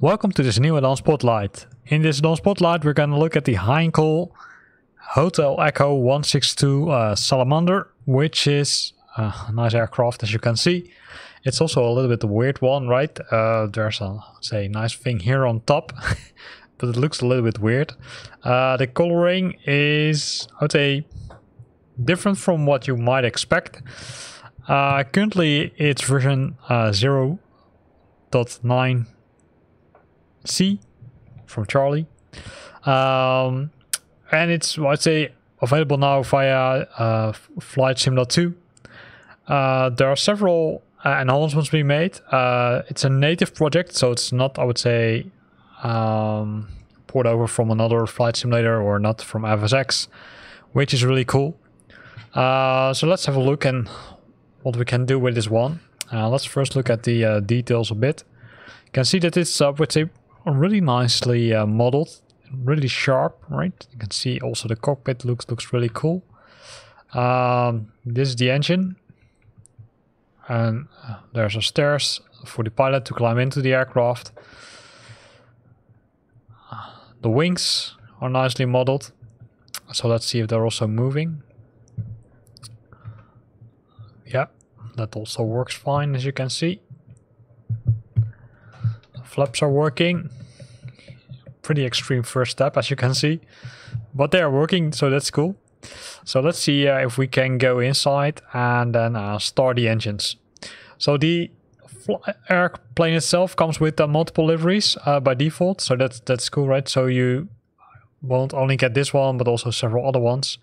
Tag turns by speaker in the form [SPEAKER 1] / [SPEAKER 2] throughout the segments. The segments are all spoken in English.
[SPEAKER 1] Welcome to this new Addon Spotlight. In this Addon Spotlight we're going to look at the Heinkel Hotel Echo 162 Salamander, which is a nice aircraft, as you can see. It's also a little bit a weird one, right? There's a, say, nice thing here on top, but it looks a little bit weird. The coloring is, I would say, different from what you might expect. Currently it's version 0.9 C from Charlie, and it's, I'd say, available now via Flight Sim 2. There are several enhancements being made. It's a native project, so it's not, I would say, poured over from another flight simulator or not from FSX, which is really cool. So let's have a look at what we can do with this one. Let's first look at the details a bit. You can see that it's, I would say, really nicely modeled, really sharp, right? You can see also the cockpit looks really cool. This is the engine, and there's a stairs for the pilot to climb into the aircraft. The wings are nicely modeled, so let's see if they're also moving. Yeah, that also works fine, as you can see. Flaps are working. Pretty extreme first step, as you can see, but they are working, so that's cool. So let's see if we can go inside and then start the engines. So the airplane itself comes with multiple liveries by default, so that's cool, right? So you won't only get this one, but also several other ones.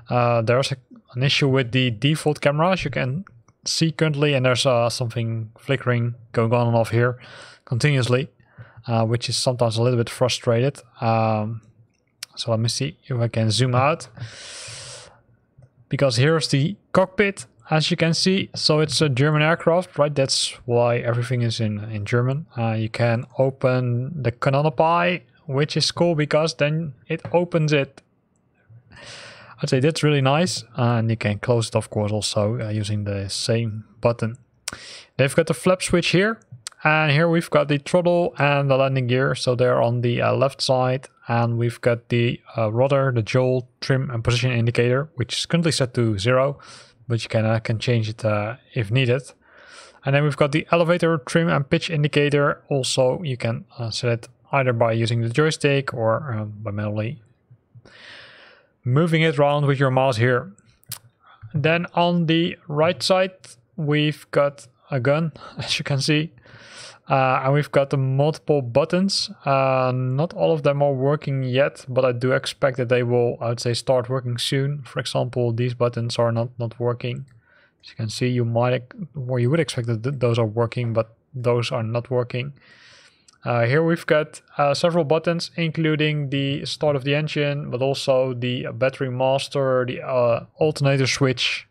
[SPEAKER 1] There's an issue with the default camera, as you can see currently, and there's something flickering going on and off here continuously, which is sometimes a little bit frustrated. So let me see if I can zoom out, because here's the cockpit, as you can see. So it's a German aircraft, right? That's why everything is in German. You can open the canopy, which is cool because then it opens it. I'd say that's really nice, and you can close it, of course, also using the same button. They've got the flap switch here, and here we've got the throttle and the landing gear, so they're on the left side, and we've got the rudder, the yaw, trim and position indicator, which is currently set to 0, but you can change it if needed. And then we've got the elevator, trim and pitch indicator. Also, you can set it either by using the joystick or by manually moving it around with your mouse here. Then on the right side we've got a gun, as you can see, and we've got the multiple buttons. Not all of them are working yet, but I do expect that they will, I would say, start working soon. For example, these buttons are not working. As you can see, you would expect that those are working, but those are not working. Here we've got several buttons, including the start of the engine, but also the battery master, the alternator switch,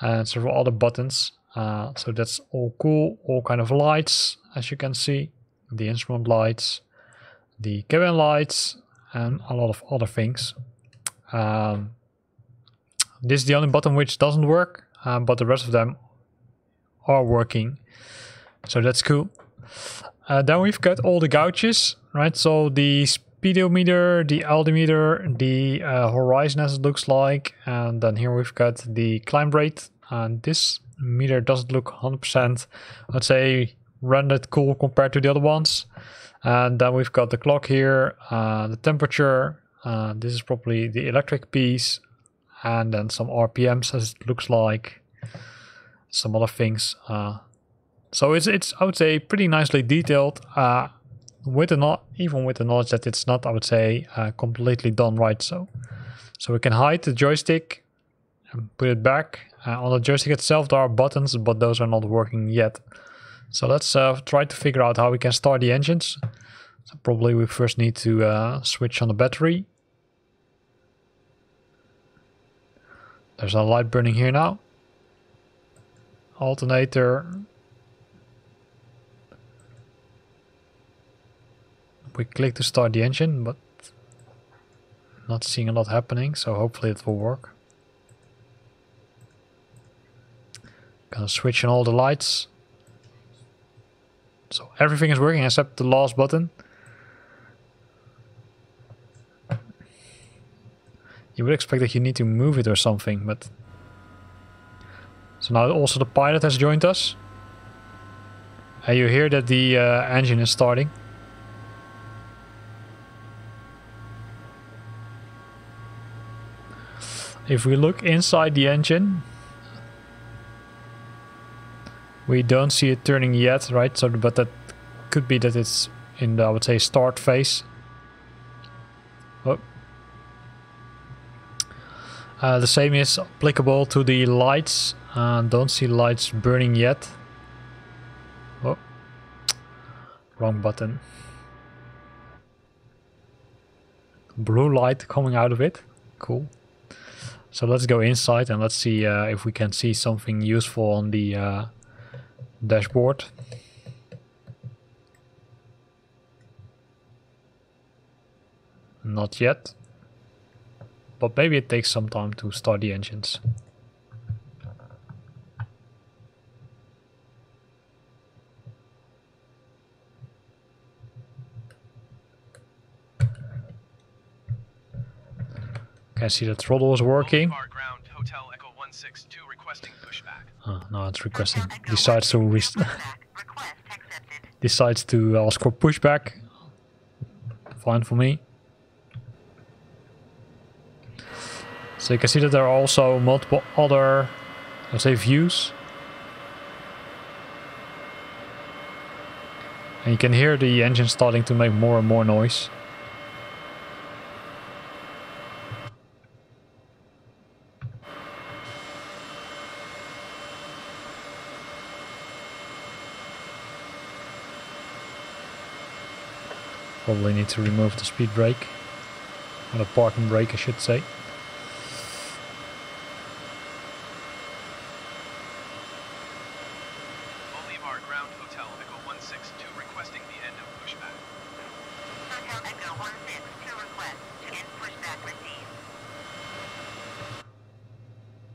[SPEAKER 1] and several other buttons. So that's all cool. All kind of lights, as you can see, the instrument lights, the cabin lights, and a lot of other things. This is the only button which doesn't work, but the rest of them are working, so that's cool. Then we've got all the gauges, right? So the speedometer, the altimeter, the horizon, as it looks like, and then here we've got the climb rate, and this meter doesn't look 100%, I'd say, rendered cool compared to the other ones. And then we've got the clock here, the temperature, this is probably the electric piece, and then some RPMs, as it looks like, some other things. So it's I would say pretty nicely detailed, even with the knowledge that it's not, I would say, completely done right. So we can hide the joystick and put it back. On the joystick itself there are buttons, but those are not working yet. So let's try to figure out how we can start the engines. So probably we first need to switch on the battery. There's a light burning here now. Alternator. We click to start the engine, but not seeing a lot happening, so hopefully it will work. Gonna switch on all the lights. So everything is working except the last button. You would expect that you need to move it or something, but... So now also the pilot has joined us. And you hear that the engine is starting. If we look inside the engine, we don't see it turning yet, right? So, but that could be that it's in the, I would say, start phase. Oh. The same is applicable to the lights. Don't see lights burning yet. Oh, wrong button. Blue light coming out of it. Cool. So let's go inside and let's see if we can see something useful on the dashboard. Not yet. But maybe it takes some time to start the engines. Okay, I see the throttle is working. Oh, no, it's requesting. Decides to ask for pushback. Fine for me. So you can see that there are also multiple other, let's say, views. And you can hear the engine starting to make more and more noise. Probably need to remove the speed brake. Or the parking brake, I should say.
[SPEAKER 2] Bolivar Ground Hotel Echo 162 requesting the end of pushback. Hotel Echo 162 request to end pushback received.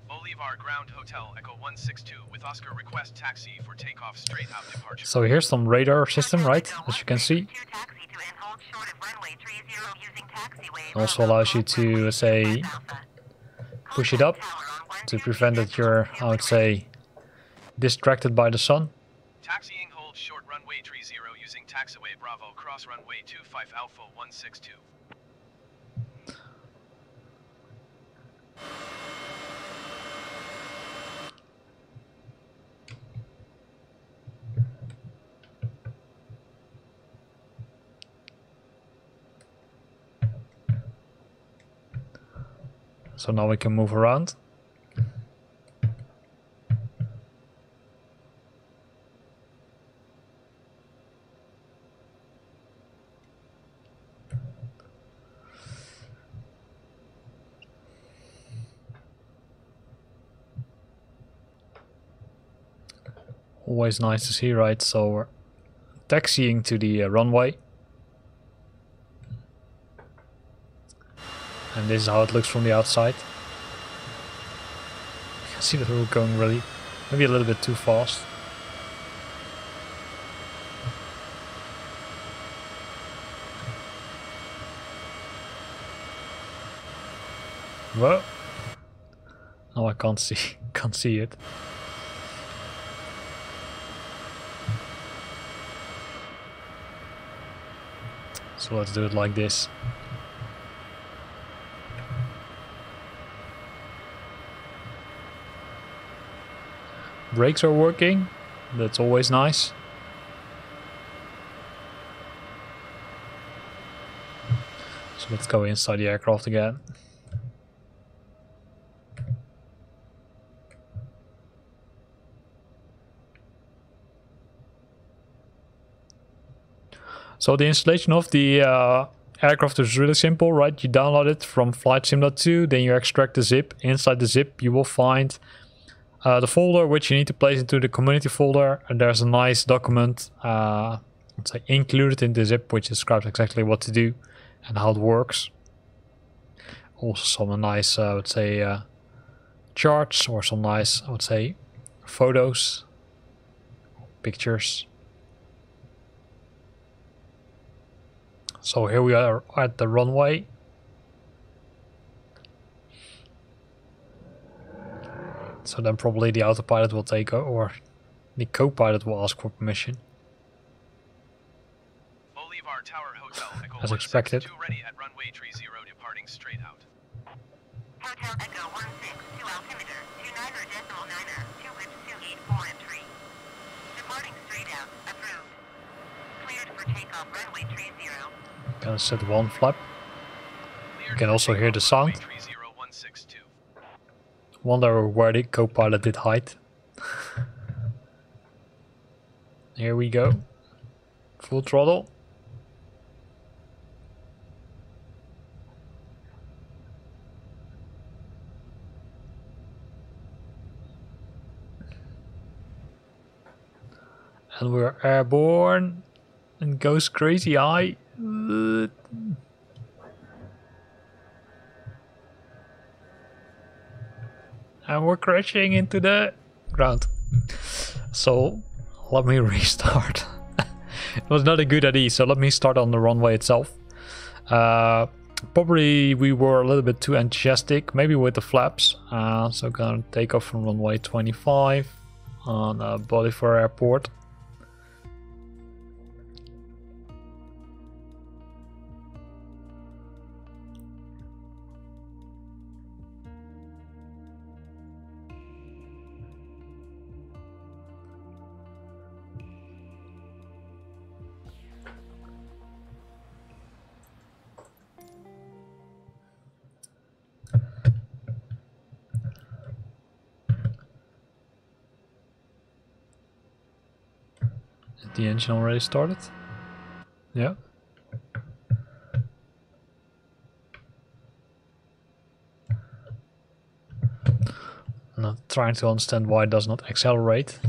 [SPEAKER 2] Bolivar Ground Hotel Echo 162 with Oscar request taxi for takeoff straight out departure.
[SPEAKER 1] So here's some radar system, right? As you can see. Also allows you to, say, push it up to prevent that you're, I would say, distracted by the sun.
[SPEAKER 2] Taxiing hold short runway 30 using taxiway Bravo cross runway 25 Alpha 162.
[SPEAKER 1] So now we can move around. Always nice to see, right? So we're taxiing to the runway. And this is how it looks from the outside. You can see that we're going really, maybe a little bit too fast. Whoa! Oh, I can't see it. So let's do it like this. Brakes are working, that's always nice. So let's go inside the aircraft again. So the installation of the aircraft is really simple, right? You download it from Flight Sim 2, then you extract the zip. Inside the zip you will find the folder which you need to place into the community folder, and there's a nice document let's say included in the zip which describes exactly what to do and how it works. Also some nice I would say charts or some nice I would say photos, pictures. So here we are at the runway. So then probably the autopilot will take over, or the co-pilot will ask for permission.
[SPEAKER 2] Bolivar Tower Hotel, Echo
[SPEAKER 1] As expected.
[SPEAKER 2] 162 ready at runway 30 departing straight out.
[SPEAKER 3] Hotel Echo 162 altimeter, 29er.9er, 2 entry. Departing straight out, approved. Cleared for takeoff runway 30.
[SPEAKER 1] Gonna set one flap. You can also hear the sound. Wonder where the co-pilot did hide. Here we go. Full throttle. And we're airborne. And goes crazy high. And we're crashing into the ground. So let me restart. It was not a good idea, so let me start on the runway itself. Probably we were a little bit too enthusiastic, maybe with the flaps. So gonna take off from runway 25 on Bolivar Airport. The engine already started? Yeah. I'm not trying to understand why it does not accelerate.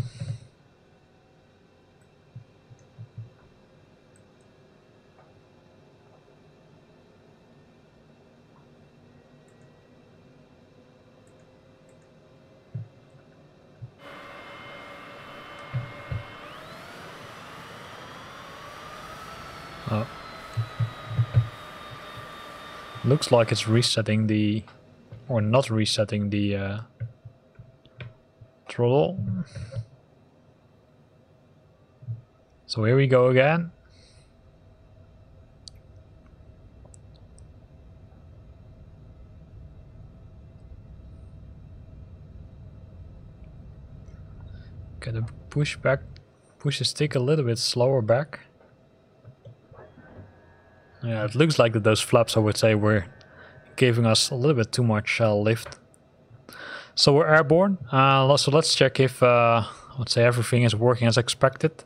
[SPEAKER 1] Oh. Looks like it's resetting the, or not resetting the throttle. So here we go again. Gotta push the stick a little bit slower back. Yeah, it looks like that those flaps, I would say, were giving us a little bit too much lift. So we're airborne. So let's check if, I would say, everything is working as expected.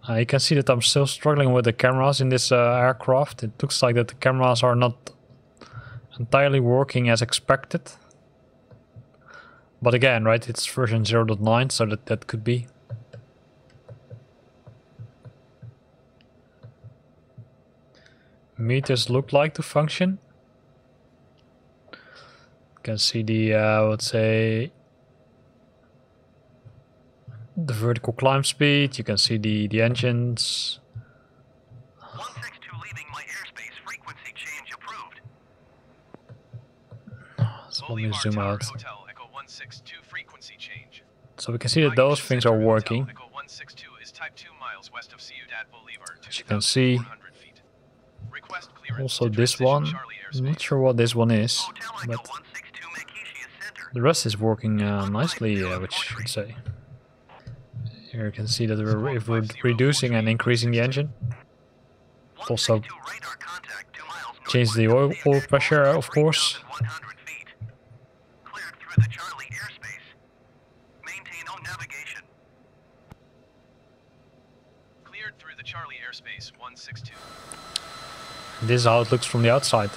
[SPEAKER 1] You can see that I'm still struggling with the cameras in this aircraft. It looks like that the cameras are not entirely working as expected. But again, right, it's version 0.9, so that could be. Meters look like to function. You can see the, let's say, the vertical climb speed. You can see the engines.
[SPEAKER 2] 162 leaving my airspace, frequency change approved.
[SPEAKER 1] So let me zoom out.
[SPEAKER 2] Hotel, Echo 162 frequency change.
[SPEAKER 1] So we can see that those things are working.
[SPEAKER 2] Echo 162 is type 2 miles west of Ciudad Bolivar.
[SPEAKER 1] As you can see. Also this one, I'm not sure what this one is, but the rest is working nicely, which I should say. Here you can see that if we're reducing and increasing the engine. Also change the oil pressure, of course.
[SPEAKER 2] Cleared through the Charlie airspace. Maintain on navigation. Cleared through the Charlie airspace 162.
[SPEAKER 1] This is how it looks from the outside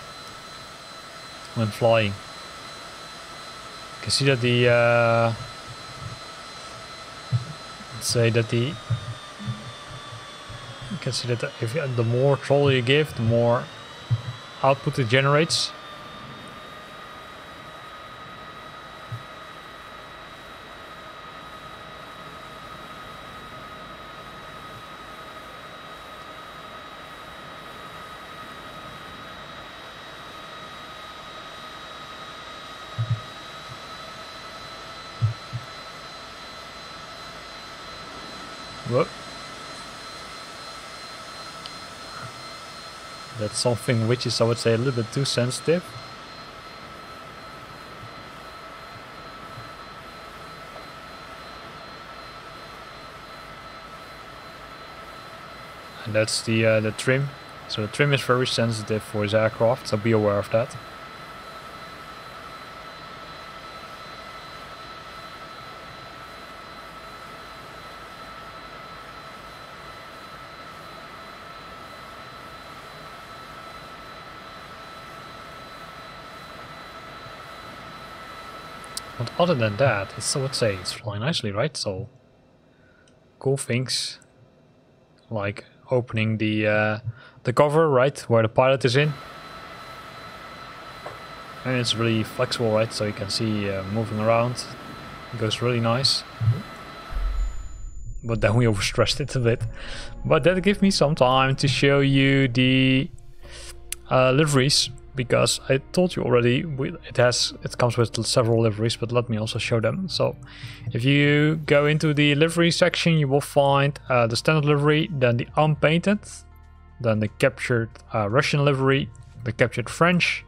[SPEAKER 1] when flying. You can see that the let's say that the, you can see that if the more throttle you give, the more output it generates. Whoop. That's something which is, I would say, a little bit too sensitive. And that's the trim. So the trim is very sensitive for his aircraft, so be aware of that. But other than that, it's, I would say, it's flying nicely, right? So cool things like opening the cover, right, where the pilot is in, and it's really flexible, right? So you can see moving around. It goes really nice. But then we overstressed it a bit. But that gives me some time to show you the liveries. Because I told you already, it comes with several liveries, but let me also show them. So if you go into the livery section, you will find the standard livery, then the unpainted, then the captured Russian livery, the captured French,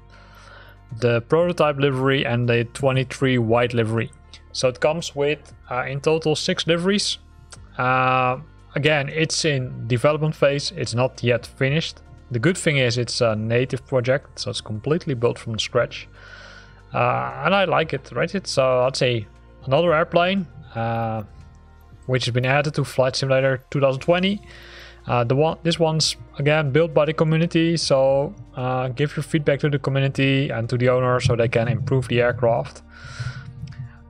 [SPEAKER 1] the prototype livery, and the 23 white livery. So it comes with in total 6 liveries. Again, it's in development phase, it's not yet finished. The good thing is it's a native project, so it's completely built from scratch. And I like it, right? It's, I'd say, another airplane, which has been added to Flight Simulator 2020. This one's, again, built by the community, so give your feedback to the community and to the owner so they can improve the aircraft.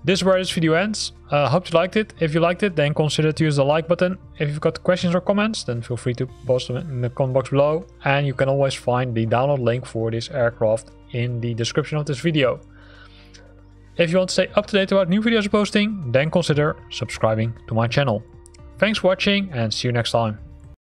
[SPEAKER 1] This is where this video ends. Hope you liked it. If you liked it, then consider to use the like button. If you've got questions or comments, then feel free to post them in the comment box below. And you can always find the download link for this aircraft in the description of this video. If you want to stay up to date about new videos I'm posting, then consider subscribing to my channel. Thanks for watching and see you next time.